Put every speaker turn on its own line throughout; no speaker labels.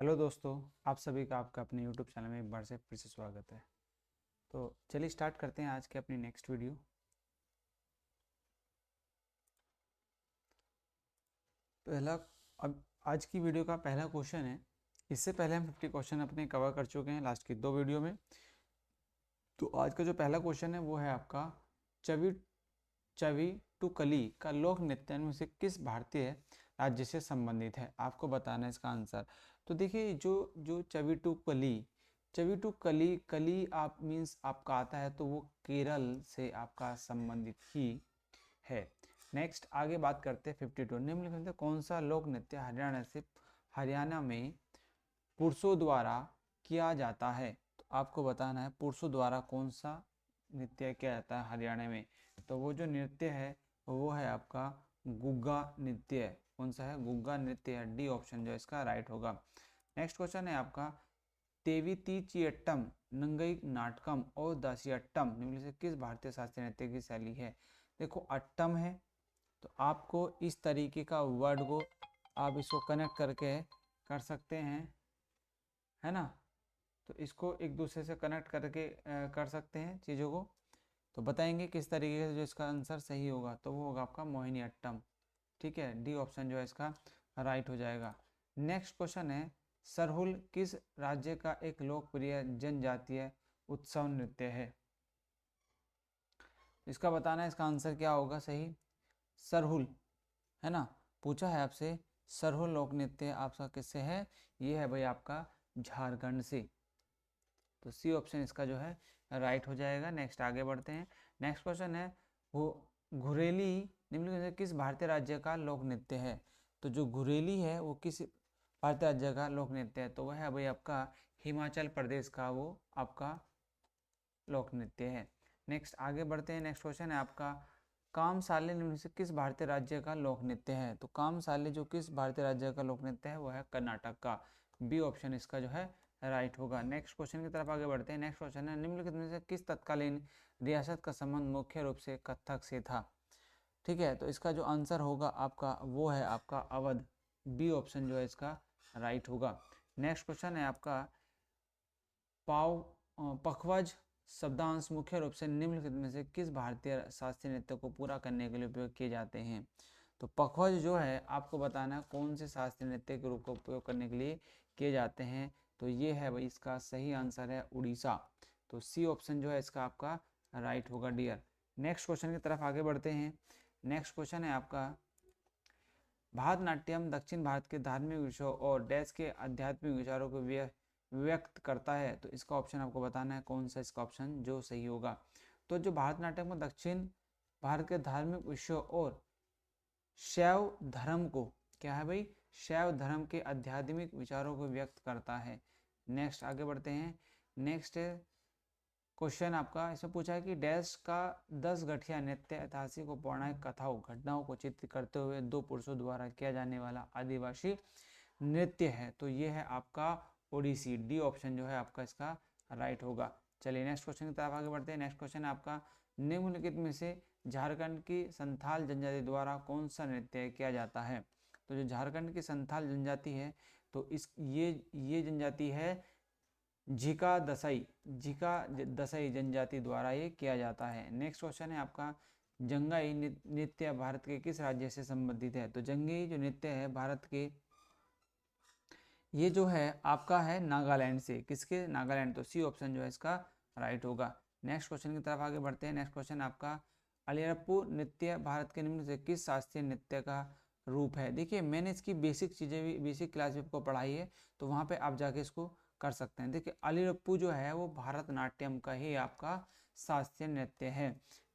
Hello दोस्तों, आप सभी का आपका अपने यूट्यूब चैनल में एक बार से फिर से स्वागत है। तो चलिए स्टार्ट करते हैं आज के अपनी नेक्स्ट वीडियो। पहला अब आज की वीडियो का पहला क्वेश्चन है। इससे पहले हम 50 क्वेश्चन अपने कवर कर चुके हैं लास्ट की 2 वीडियो में। तो आज का जो पहला क्वेश्चन है वो है आपका चवी चवी टू कली का लोक नृत्य में से किस भारतीय राज्य से संबंधित है, आपको बताना है इसका आंसर। तो देखिए जो जो चवी टू कली कली आप मीन्स आपका आता है तो वो केरल से आपका संबंधित ही है। नेक्स्ट आगे बात करते हैं 52 निम्नलिखित में कौन सा लोक नृत्य हरियाणा में पुरुषों द्वारा किया जाता है। तो आपको बताना है पुरुषों द्वारा कौन सा नृत्य किया जाता है हरियाणा में। तो वो जो नृत्य है वो है आपका गुग्गा नृत्य। कौन सा है? गुग्गा नृत्य। डी ऑप्शन जो इसका राइट होगा। नेक्स्ट क्वेश्चन है आपका तेवितिचियट्टम नंगई नाटकम और दासियट्टम निम्न से किस भारतीय शास्त्रीय नृत्य की शैली है। देखो अट्टम है तो आपको इस तरीके का वर्ड को आप इसको कनेक्ट करके कर सकते हैं, है ना। तो इसको एक दूसरे से कनेक्ट करके कर सकते हैं चीज़ों को। तो बताएंगे किस तरीके से जो इसका आंसर सही होगा। तो वो होगा आपका मोहिनी अट्टम। ठीक है, डी ऑप्शन जो है इसका राइट हो जाएगा। नेक्स्ट क्वेश्चन है सरहुल किस राज्य का एक लोकप्रिय जनजातीय उत्सव नृत्य है। इसका बताना है इसका आंसर क्या होगा सही। सरहुल, है ना, पूछा है आपसे सरहुल लोक नृत्य आपका किससे है। ये है भाई आपका झारखंड से। तो सी ऑप्शन इसका जो है राइट हो जाएगा। नेक्स्ट आगे बढ़ते हैं। नेक्स्ट क्वेश्चन है वो घुरेली निम्नलिखित में से किस भारतीय राज्य का लोक नृत्य है। तो जो घुरेली है वो किस भारतीय राज्य का लोक नृत्य है। तो वह है भाई आपका हिमाचल प्रदेश का वो आपका लोक नृत्य है। नेक्स्ट आगे बढ़ते हैं। नेक्स्ट क्वेश्चन है आपका कामसाले निम्न से किस भारतीय राज्य का लोक नृत्य है। तो कामसाले जो किस भारतीय राज्य का लोक नृत्य है वो है कर्नाटक का। बी ऑप्शन इसका जो है राइट होगा। नेक्स्ट क्वेश्चन की तरफ आगे बढ़ते हैं। नेक्स्ट क्वेश्चन है निम्नलिखित में से किस तत्कालीन रियासत का संबंध मुख्य रूप से कथक से था। ठीक है, तो इसका जो आंसर होगा आपका वो है आपका अवध। बी ऑप्शन जो है इसका राइट होगा। नेक्स्ट क्वेश्चन है आपका पाव पखवाज शब्दांश मुख्य रूप से निम्नलिखित में से किस भारतीय शास्त्रीय नृत्य को पूरा करने के लिए उपयोग किए जाते हैं। तो पखवाज जो है आपको बताना है कौन से शास्त्रीय नृत्य के रूप का उपयोग करने के लिए किए जाते हैं। तो ये है भाई इसका सही आंसर है उड़ीसा। तो सी ऑप्शन जो है इसका आपका राइट होगा डियर। नेक्स्ट क्वेश्चन की तरफ आगे बढ़ते हैं। नेक्स्ट क्वेश्चन है आपका भारतनाट्यम दक्षिण भारत के धार्मिक विषयों और डैश के आध्यात्मिक विचारों को व्यक्त करता है। तो इसका ऑप्शन आपको बताना है कौन सा इसका ऑप्शन जो सही होगा। तो जो भारतनाट्यम में दक्षिण भारत के धार्मिक विषयों और शैव धर्म को क्या है भाई, शैव धर्म के आध्यात्मिक विचारों को व्यक्त करता है। नेक्स्ट आगे बढ़ते हैं। नेक्स्ट क्वेश्चन आपका इसमें पूछा है कि डैश का 10 गठिया नृत्य ऐतिहासिक और पौराणिक कथाओं घटनाओं को चित्रित करते हुए दो पुरुषों द्वारा किया जाने वाला आदिवासी नृत्य है। तो ये है आपका ओडिसी। डी ऑप्शन जो है आपका इसका राइट होगा। चलिए नेक्स्ट क्वेश्चन की तरफ आगे बढ़ते हैं। नेक्स्ट क्वेश्चन है आपका निम्नलिखित में से झारखंड की संथाल जनजाति द्वारा कौन सा नृत्य किया जाता है। तो जो झारखंड की संथाल जनजाति है तो इस ये जनजाति है झिका दसाई जनजाति द्वारा ये किया जाता है। नेक्स्ट क्वेश्चन है आपका जंगाई नृत्य भारत के किस राज्य से संबंधित है। तो जंगी जो नृत्य है भारत के ये जो है आपका है नागालैंड से। किसके? नागालैंड। तो सी ऑप्शन जो है इसका राइट होगा। नेक्स्ट क्वेश्चन की तरफ आगे बढ़ते हैं। नेक्स्ट क्वेश्चन आपका अलियप्पू नृत्य भारत के निम्न से किस शास्त्रीय नृत्य का रूप है। देखिए मैंने इसकी बेसिक चीज़ें भी बेसिक क्लास भी आपको पढ़ाई है तो वहाँ पे आप जाके इसको कर सकते हैं। देखिए अलियप्पू जो है वो भारतनाट्यम का ही आपका शास्त्रीय नृत्य है।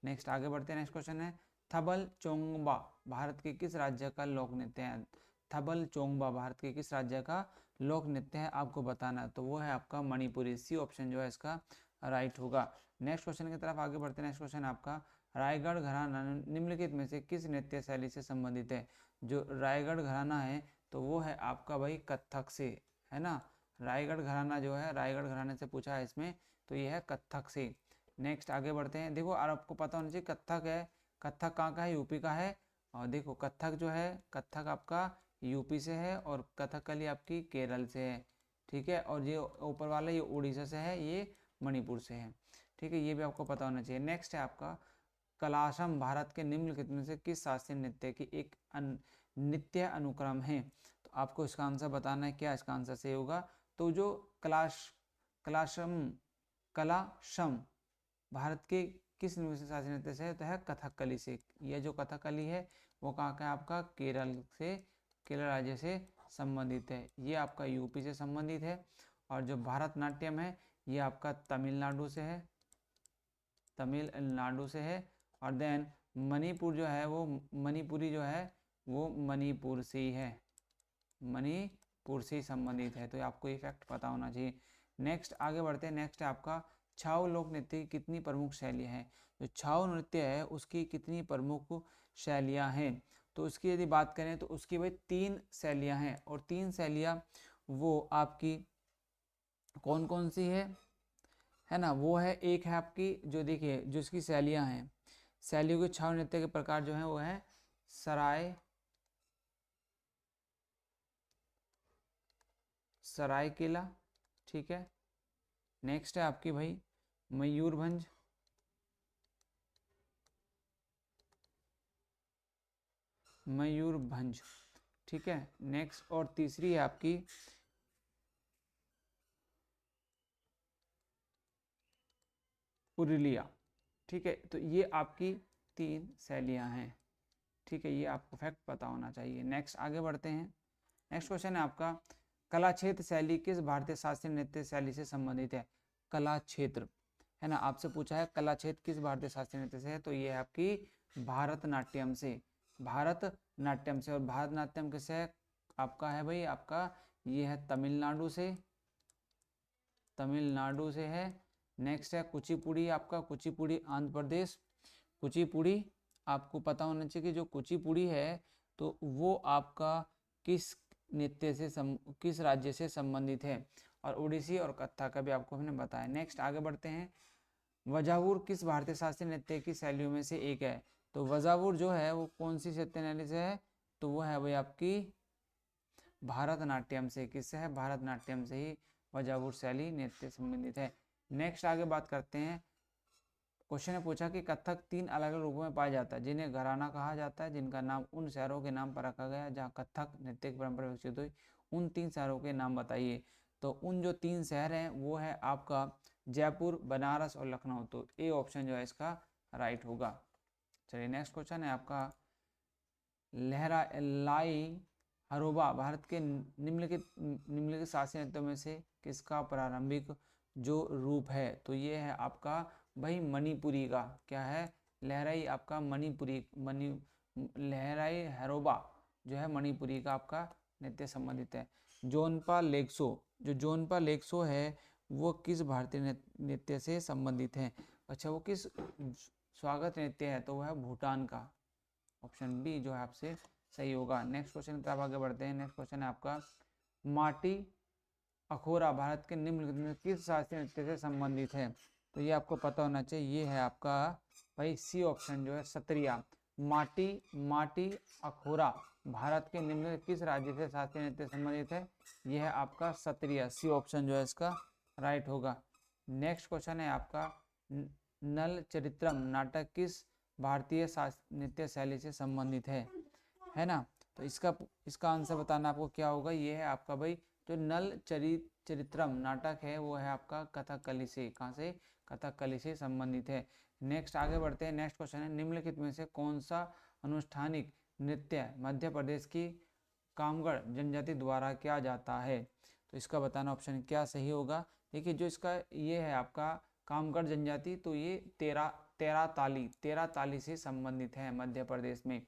नेक्स्ट आगे बढ़ते हैं। नेक्स्ट क्वेश्चन है थबल चोंगबा भारत के किस राज्य का लोक नृत्य है। थबल चोंगबा भारत के किस राज्य का लोक नृत्य है आपको बताना है। तो वो है आपका मणिपुरी। सी ऑप्शन जो है इसका राइट होगा। नेक्स्ट क्वेश्चन की तरफ आगे बढ़ते हैं। नेक्स्ट क्वेश्चन आपका रायगढ़ घराना निम्नलिखित में से किस नृत्य शैली से संबंधित है। जो रायगढ़ घराना है तो वो है आपका भाई कथक से, है ना। रायगढ़ घराना जो है रायगढ़ घराने से पूछा है इसमें तो ये है कथक से। नेक्स्ट आगे बढ़ते हैं। देखो और आपको पता होना चाहिए कथक है, कथक कहाँ का है? यूपी का है। और देखो कथक जो है कथक आपका यूपी से है और कथकली आपकी केरल से है। ठीक है, और ये ऊपर वाला ये उड़ीसा से है, ये मणिपुर से है। ठीक है, ये भी आपको पता होना चाहिए। नेक्स्ट है आपका कलाशम भारत के निम्नलिखित में से किस शास्त्रीय नृत्य की एक नृत्य अनुक्रम है। तो आपको इसका आंसर बताना है, क्या इसका आंसर सही होगा। तो जो कलाशम कलाशम भारत के किस शास्त्रीय नृत्य से है, तो है कथकली से। यह जो कथकली है वो कहाँ का है, आपका केरल से, केरल राज्य से संबंधित है। ये आपका यूपी से संबंधित है। और जो भारतनाट्यम है ये आपका तमिलनाडु से है, तमिलनाडु से है। और देन मणिपुर जो है वो मणिपुरी जो है वो मणिपुर से ही है, मणिपुर से ही संबंधित है। तो आपको ये फैक्ट पता होना चाहिए। नेक्स्ट आगे बढ़ते हैं। नेक्स्ट है आपका छाऊ लोक नृत्य की कितनी प्रमुख शैलियाँ हैं। जो छाऊ नृत्य है उसकी कितनी प्रमुख शैलियाँ हैं। तो उसकी यदि बात करें तो उसकी भाई 3 शैलियाँ हैं। और 3 शैलियाँ वो आपकी कौन कौन सी है ना। वो है, एक है आपकी जो देखिए जो इसकी शैलियाँ हैं, शैलियों के छाऊ नृत्य के प्रकार जो हैं वो है सरायकेला। ठीक है, नेक्स्ट है आपकी भाई मयूरभंज, मयूरभंज। ठीक है, नेक्स्ट और तीसरी है आपकी पुरुलिया। ठीक है, तो ये आपकी 3 शैलियाँ हैं। ठीक है, ये आपको फैक्ट पता होना चाहिए। नेक्स्ट आगे बढ़ते हैं। नेक्स्ट क्वेश्चन है आपका कला क्षेत्र शैली किस भारतीय शास्त्रीय नृत्य शैली से संबंधित है। कला क्षेत्र है ना, आपसे पूछा है कला क्षेत्र किस भारतीय शास्त्रीय नृत्य से है। तो ये है आपकी भारतनाट्यम से, भारतनाट्यम से। और भारतनाट्यम किससे है, आपका है भाई, आपका ये है तमिलनाडु से, तमिलनाडु से है। नेक्स्ट है कुचिपुड़ी, आपका कुचिपुड़ी आंध्र प्रदेश। कुचिपुड़ी आपको पता होना चाहिए कि जो कुचिपुड़ी है तो वो आपका किस नृत्य से किस राज्य से संबंधित है। और ओडिसी और कत्था का भी आपको हमने बताया। नेक्स्ट आगे बढ़ते हैं। वजावुर किस भारतीय शास्त्रीय नृत्य की शैलियों में से एक है। तो वजावुर जो है वो कौन सी नृत्य शैली से है, तो वो है भाई आपकी भारतनाट्यम से। किससे है, भारतनाट्यम से ही वजावुर शैली नृत्य संबंधित है। नेक्स्ट आगे बात करते हैं। क्वेश्चन ने पूछा कि कथक 3 अलग अलग रूपों में पाया जाता है, जिन्हें घराना कहा जाता है, जिनका नाम उन शहरों के नाम पर रखा गया जहाँ कथक नृत्य की परंपरा विकसित हुई। उन 3 शहरों के नाम बताइए। तो उन जो 3 शहर हैं वो है आपका जयपुर, बनारस और लखनऊ। तो ए ऑप्शन जो है इसका राइट होगा। चलिए नेक्स्ट क्वेश्चन है आपका लाई हरोबा भारत के निम्नलिखित शास्त्रीय नृत्यों में से किसका प्रारंभिक जो रूप है। तो ये है आपका भाई मणिपुरी का, क्या है, लहराई आपका मणिपुरी लहराई हरोबा जो है मणिपुरी का आपका नृत्य संबंधित है। जोनपा लेक्सो, जो जोनपा लेक्सो है वो किस भारतीय नृत्य से संबंधित है। अच्छा, वो किस स्वागत नृत्य है, तो वह है भूटान का। ऑप्शन बी जो है आपसे सही होगा। नेक्स्ट क्वेश्चन की तरफ आगे बढ़ते हैं। नेक्स्ट क्वेश्चन है आपका माटी अखोरा भारत के निम्नलिखित में किस शास्त्रीय नृत्य से संबंधित है। तो ये आपको पता होना चाहिए। ये है आपका भाई सी ऑप्शन जो है सत्रिया। माटी अखोरा भारत के निम्नलिखित किस राज्य से शास्त्रीय नृत्य संबंधित है। यह है आपका सत्रिया, सी ऑप्शन जो है इसका राइट होगा। नेक्स्ट क्वेश्चन है आपका नल चरित्रम नाटक किस भारतीय नृत्य शैली से संबंधित है ना। तो इसका आंसर बताना आपको क्या होगा। ये है आपका भाई जो नल चरित्रम नाटक है वो है आपका कथकली से, कहाँ से, कथकली से संबंधित है। नेक्स्ट आगे बढ़ते हैं। नेक्स्ट क्वेश्चन है निम्नलिखित में से कौन सा अनुष्ठानिक नृत्य मध्य प्रदेश की कामगढ़ जनजाति द्वारा किया जाता है। तो इसका बताना ऑप्शन क्या सही होगा। देखिए जो इसका ये है आपका कामगढ़ जनजाति, तो ये तेरा ताली से संबंधित है मध्य प्रदेश में।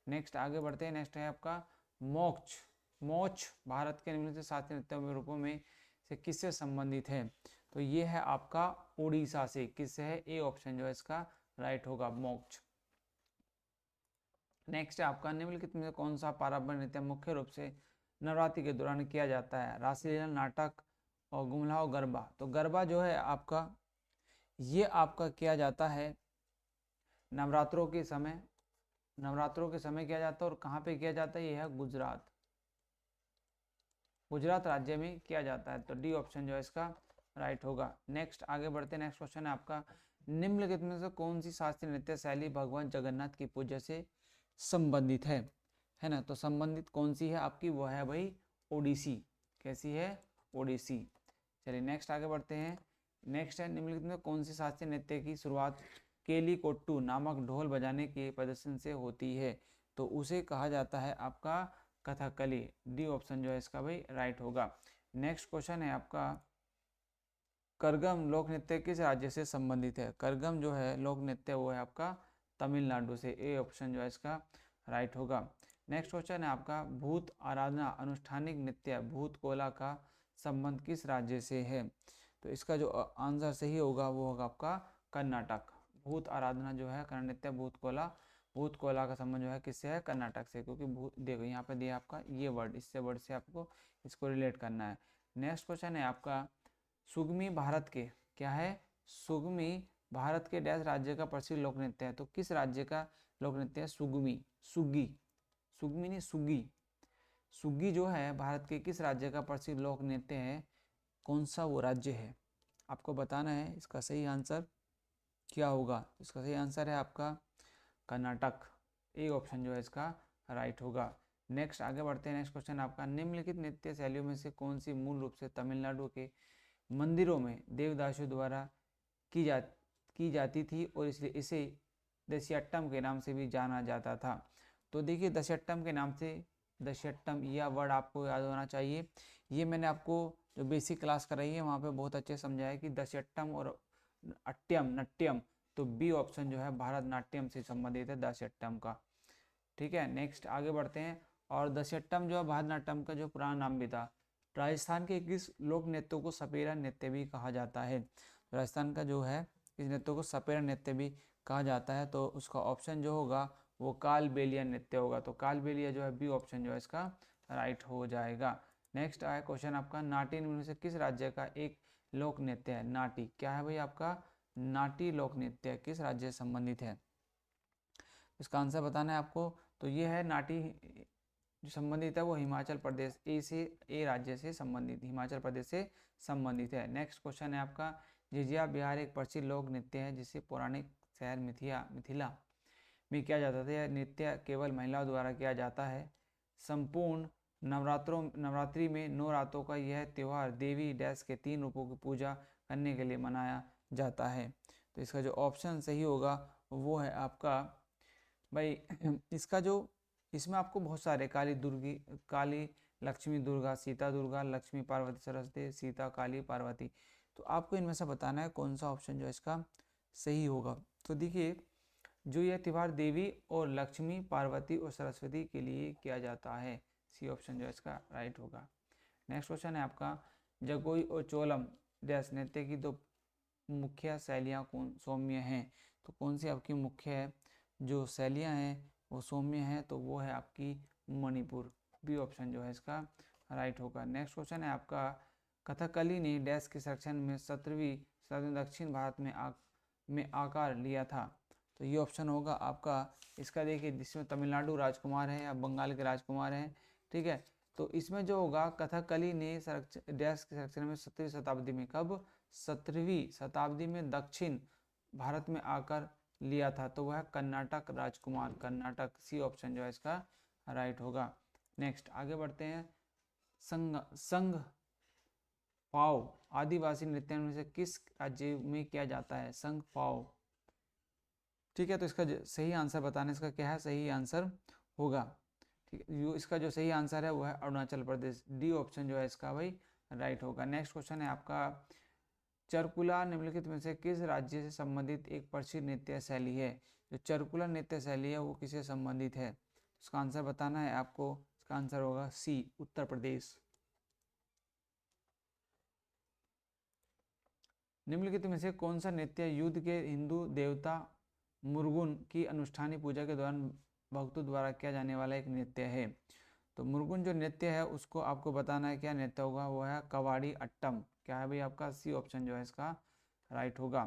नेक्स्ट आगे बढ़ते हैं। नेक्स्ट है आपका मोच भारत के निम्नलिखित शास्त्रीय नृत्य रूपों में से किससे संबंधित है। तो ये है आपका उड़ीसा से। किससे है, ए ऑप्शन जो है इसका राइट होगा, मोक्ष। नेक्स्ट है आपका निम्नलिखित में से कौन सा पारंपरिक नृत्य मुख्य रूप से नवरात्रि के दौरान किया जाता है। रासलीला, नाटक और गुमलाव, गरबा। तो गरबा जो है आपका ये आपका किया जाता है नवरात्रों के समय, नवरात्रों के समय किया जाता है। और कहाँ पे किया जाता है, ये है गुजरात, गुजरात राज्य में किया जाता है। तो डी ऑप्शन जो है इसका राइट होगा। नेक्स्ट आगे बढ़ते हैं। नेक्स्ट क्वेश्चन है आपका, निम्नलिखित में से कौन सी शास्त्रीय नृत्य शैली भगवान जगन्नाथ की पूजा से संबंधित है ना। तो संबंधित कौन सी है आपकी, वो है भाई ओडिसी। कैसी है, ओडिसी। चलिए नेक्स्ट आगे बढ़ते हैं। नेक्स्ट है, निम्नलिखित में कौन सी शास्त्रीय नृत्य की शुरुआत केली कोट्टू नामक ढोल बजाने के प्रदर्शन से होती है। तो उसे कहा जाता है आपका कथकली। डी ऑप्शन जो है इसका भाई राइट होगा। नेक्स्ट क्वेश्चन है आपका, करगम लोक नृत्य किस राज्य से संबंधित है। करगम जो है लोक नृत्य वो है आपका तमिलनाडु से। ए ऑप्शन जो है इसका राइट होगा। नेक्स्ट क्वेश्चन है आपका, भूत आराधना अनुष्ठानिक नृत्य भूत कोला का संबंध किस राज्य से है। तो इसका जो आंसर सही होगा वो होगा आपका कर्नाटक। भूत आराधना जो है कर्ण नृत्य भूत कोला का संबंध जो है किससे है, कर्नाटक से। क्योंकि भूत देखो यहाँ पे दिया आपका ये वर्ड, इससे वर्ड से आपको इसको रिलेट करना है। नेक्स्ट क्वेश्चन है आपका, सुगमी भारत के क्या है, सुगमी भारत के डैश राज्य का प्रसिद्ध लोक नृत्य है। तो किस राज्य का लोक नृत्य है सुगमी, सुगी, सुगमी नहीं सुगी। सुगी जो है भारत के किस राज्य का प्रसिद्ध लोक नृत्य है, कौन सा वो राज्य है आपको बताना है। इसका सही आंसर क्या होगा, इसका सही आंसर है आपका कर्नाटक। ए ऑप्शन जो है इसका राइट होगा। नेक्स्ट आगे बढ़ते हैं। नेक्स्ट क्वेश्चन आपका, निम्नलिखित नृत्य शैलियों में से कौन सी मूल रूप से तमिलनाडु के मंदिरों में देवदासियों द्वारा की जाती थी और इसलिए इसे दस्यट्टम के नाम से भी जाना जाता था। तो देखिए दस्यट्टम के नाम से, दस्यट्टम यह वर्ड आपको याद होना चाहिए। ये मैंने आपको जो बेसिक क्लास कराई है वहाँ पे बहुत अच्छे समझाया कि दस्यट्टम और अट्टम नट्यम। तो बी ऑप्शन जो है भारतनाट्यम से संबंधित है दस्यट्टम का। ठीक है नेक्स्ट आगे बढ़ते हैं। और दस्यट्टम जो है भारतनाट्यम का जो पुराना नाम भी था। राजस्थान के किस लोक नृत्य को सपेरा नृत्य भी कहा जाता है। राजस्थान का जो है इस नृत्य को सपेरा नृत्य भी कहा जाता है। तो उसका ऑप्शन जो होगा वो कालबेलिया नृत्य होगा। तो कालबेलिया जो है बी ऑप्शन जो है इसका राइट हो जाएगा। नेक्स्ट आया क्वेश्चन आपका, नाटी में से किस राज्य का एक लोक नृत्य है। नाटी क्या है भाई आपका, नाटी लोक नृत्य किस राज्य से संबंधित है, इसका आंसर बताना है आपको। तो ये है नाटी जो संबंधित है वो हिमाचल प्रदेश, ए राज्य से संबंधित, हिमाचल प्रदेश से संबंधित है। नेक्स्ट क्वेश्चन है आपका, झिझिया बिहार एक प्रसिद्ध लोक नृत्य है जिसे पौराणिक शहर मिथिला में किया जाता था। यह नृत्य केवल महिलाओं द्वारा किया जाता है। संपूर्ण नवरात्रि में 9 रातों का यह त्यौहार देवी डैश के 3 रूपों की पूजा करने के लिए मनाया जाता है। तो इसका जो ऑप्शन सही होगा वो है आपका भाई इसका जो, इसमें आपको बहुत सारे काली लक्ष्मी दुर्गा, सीता दुर्गा, लक्ष्मी पार्वती सरस्वती, सीता काली पार्वती। तो आपको इनमें से बताना है कौन सा ऑप्शन जो है इसका सही होगा। तो देखिए जो यह त्यौहार देवी और लक्ष्मी पार्वती और सरस्वती के लिए किया जाता है। सी ऑप्शन जो है इसका राइट होगा। नेक्स्ट क्वेश्चन है आपका, जगोई और चोलम डैश नृत्य की दो मुख्य शैलियाँ कौन सौम्य हैं। तो कौन सी आपकी मुख्य जो शैलियाँ हैं वो सौम्य हैं, तो वो है आपकी मणिपुर। बी ऑप्शन जो है इसका राइट होगा। नेक्स्ट क्वेश्चन है आपका, कथकली ने डैश के संरक्षण में 17वीं शताब्दी दक्षिण भारत में आकार लिया था। तो ये ऑप्शन होगा आपका इसका, देखिए जिसमें तमिलनाडु राजकुमार है या बंगाल के राजकुमार हैं। ठीक है तो इसमें जो होगा कथकली ने डैश के संरक्षण में 17वीं शताब्दी में, कब 17वीं शताब्दी में दक्षिण भारत में आकर लिया था। तो वह कर्नाटक राजकुमार, कर्नाटक। सी ऑप्शन जो है इसका राइट होगा। नेक्स्ट आगे बढ़ते हैं। संघ पाव आदिवासी नृत्य में से किस राज्य में किया जाता है, संघ पाव। ठीक है तो इसका सही आंसर बताने, इसका क्या है सही आंसर होगा। ठीक है इसका जो सही आंसर है वो है अरुणाचल प्रदेश। डी ऑप्शन जो है इसका भाई राइट होगा। नेक्स्ट क्वेश्चन है आपका, चरकुला निम्नलिखित में से किस राज्य से संबंधित एक प्रसिद्ध नृत्य शैली है। जो चरकुला नृत्य शैली है वो किससे संबंधित है, इसका आंसर बताना है आपको। इसका आंसर होगा सी उत्तर प्रदेश। निम्नलिखित में से कौन सा नृत्य युद्ध के हिंदू देवता मुर्गुन की अनुष्ठानी पूजा के दौरान भक्तों द्वारा किया जाने वाला एक नृत्य है। तो मुर्गुन जो नृत्य है उसको आपको बताना है क्या नृत्य होगा, वो है कवाड़ी अट्टम। क्या है भाई आपका सी ऑप्शन जो है इसका राइट होगा।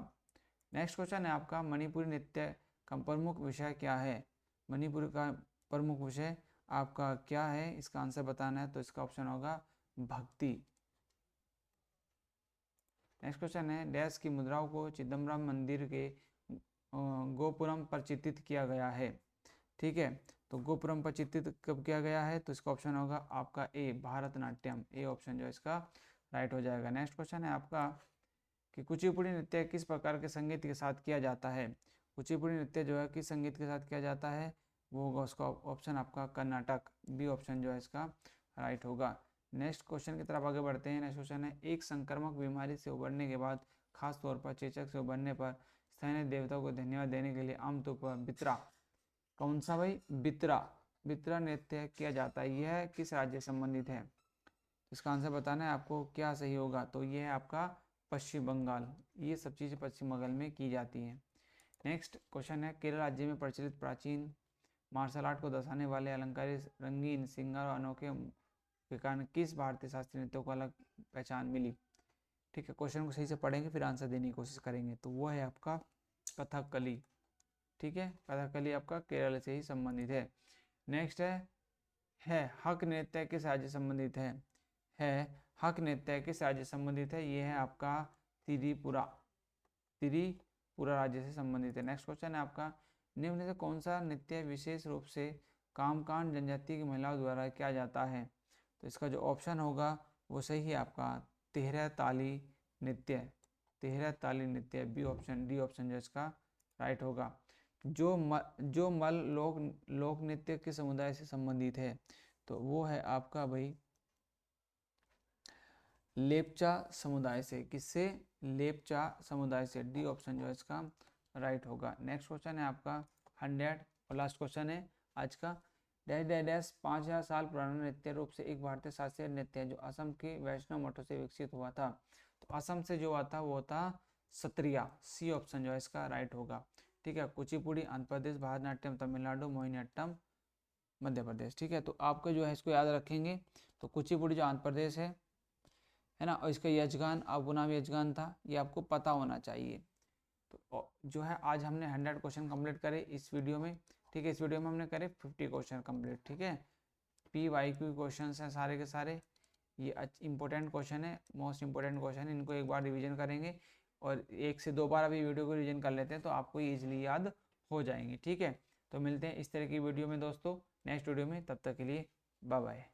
नेक्स्ट क्वेश्चन है आपका, मणिपुरी नृत्य का प्रमुख विषय क्या है। मणिपुर का प्रमुख विषय आपका क्या है, इसका आंसर बताना है। तो इसका ऑप्शन होगा भक्ति। नेक्स्ट क्वेश्चन है, डैश की मुद्राओं को चिदम्बरम मंदिर के गोपुरम पर चित्रित किया गया है। ठीक है, तो गोपुरम पर चित्रित कब किया गया है, तो इसका ऑप्शन होगा आपका ए, भारतनाट्यम। ए ऑप्शन जो है इसका राइट हो जाएगा। नेक्स्ट क्वेश्चन है आपका कि कुचिपुड़ी नृत्य किस प्रकार के संगीत के साथ किया जाता है। कुचिपुड़ी नृत्य जो है किस संगीत के साथ किया जाता है, वो होगा उसका ऑप्शन आपका कर्नाटक। बी ऑप्शन जो है इसका राइट होगा। नेक्स्ट क्वेश्चन की तरफ आगे बढ़ते हैं। नेक्स्ट क्वेश्चन है, एक संक्रामक बीमारी से उबरने के बाद खास तौर पर चेचक से उबरने पर स्थानीय देवताओं को धन्यवाद देने के लिए आमतौर पर बितरा, कौन सा भाई, बितरा, बितरा नृत्य किया जाता है। यह किस राज्य से संबंधित है, इसका आंसर बताना है आपको, क्या सही होगा, तो ये है आपका पश्चिम बंगाल। ये सब चीज़ें पश्चिम बंगाल में की जाती हैं। नेक्स्ट क्वेश्चन है, केरल राज्य में प्रचलित प्राचीन मार्शल आर्ट को दर्शाने वाले अलंकारित रंगीन श्रृंगार और अनोखे के कारण किस भारतीय शास्त्रीय नृत्यों को अलग पहचान मिली। ठीक है, क्वेश्चन को सही से पढ़ेंगे फिर आंसर देने की कोशिश करेंगे। तो वो है आपका कथकली। ठीक है, कथकली आपका केरल से ही संबंधित है। नेक्स्ट है हक नृत्य किस राज्य से संबंधित है हक नृत्य किस राज्य से संबंधित है, ये है आपका त्रिपुरा, त्रिपुरा राज्य से संबंधित है। नेक्स्ट क्वेश्चन है आपका, निम्न से कौन सा नृत्य विशेष रूप से कामकांड जनजाति की महिलाओं द्वारा किया जाता है, तो इसका जो ऑप्शन होगा वो सही है आपका तेहरा ताली नृत्य, तेहरा ताली नृत्य। बी ऑप्शन, डी ऑप्शन जो इसका राइट होगा। जो मल लोक नृत्य के समुदाय से संबंधित है, तो वो है आपका भाई लेपचा समुदाय से। किससे, लेपचा समुदाय से। डी ऑप्शन जो है इसका राइट होगा। नेक्स्ट क्वेश्चन है आपका 100 और लास्ट क्वेश्चन है आज का, डैश डैश डैश 5000 साल पुराना नृत्य रूप से एक भारतीय शास्त्रीय नृत्य जो असम के वैष्णव मठों से विकसित हुआ था। तो असम से जो आता वो था सत्रिया। सी ऑप्शन जो है इसका राइट होगा। ठीक है, कुचिपुड़ी आंध्र प्रदेश, भारतनाट्यम तमिलनाडु, मोहिनीअट्टम मध्य प्रदेश। ठीक है, तो आपका जो है इसको याद रखेंगे। तो कुचिपुड़ी जो आंध्र प्रदेश है ना, और इसका यजगान आपको नाम यजगान था, ये आपको पता होना चाहिए। तो जो है आज हमने 100 क्वेश्चन कंप्लीट करे इस वीडियो में। ठीक है, इस वीडियो में हमने करे 50 क्वेश्चन कंप्लीट। ठीक है, PYQ क्वेश्चन हैं सारे के सारे, ये इंपॉर्टेंट क्वेश्चन है, मोस्ट इंपॉर्टेंट क्वेश्चन है। इनको एक बार रिवीजन करेंगे और 1 से 2 बार अभी वीडियो को रिवीजन कर लेते हैं तो आपको ईजिली याद हो जाएंगे। ठीक है, तो मिलते हैं इस तरह की वीडियो में दोस्तों नेक्स्ट वीडियो में, तब तक के लिए बाय बाय।